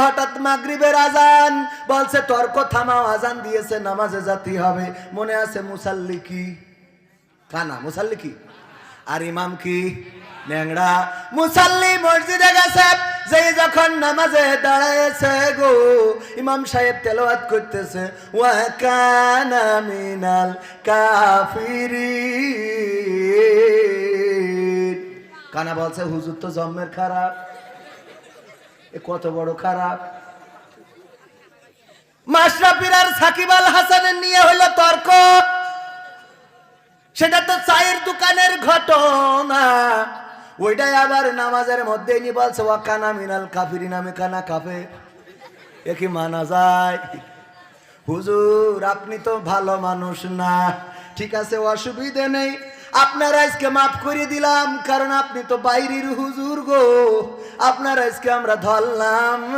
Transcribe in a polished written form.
হঠাৎ মাগরিবের আজান, বলছে তর্ক থামাও, আজান দিয়েছে, নামাজে যেতে হবে। মনে আছে মুসাল্লি কি? কানা। মুসাল্লি কি? আর ইমাম কি? ন্যাংরা। মুসাল্লি মসজিদে গেছে, যেই যখন নামাজে দাঁড়ায়েছে গো, ইমাম সাহেব তেলাওয়াত করতেছে, ওয়া কানা মিনাল কাফিরিন। কানা বলছে হুজুর তো জন্মের খারাপ। এ কত বড় খারাপ! মাশরাফির আর সাকিব আল হাসানের নিয়ে হইল তর্ক। সেটা তো চায়ের দোকানের ঘটনা, ওইটাই আবার নামাজের মধ্যে নি বলছে ওয়া কানা মিনাল কাফিরিন, আমি কানা কাফের। এ কি মানা যায়? হুজুর আপনি তো ভালো মানুষ না। ঠিক আছে, অসুবিধে নেই, আপনার আজকে মাফ করে দিলাম, কারণ আপনি তো বাইরের হুজুর গো, আপনার আজকে আমরা ধরলাম।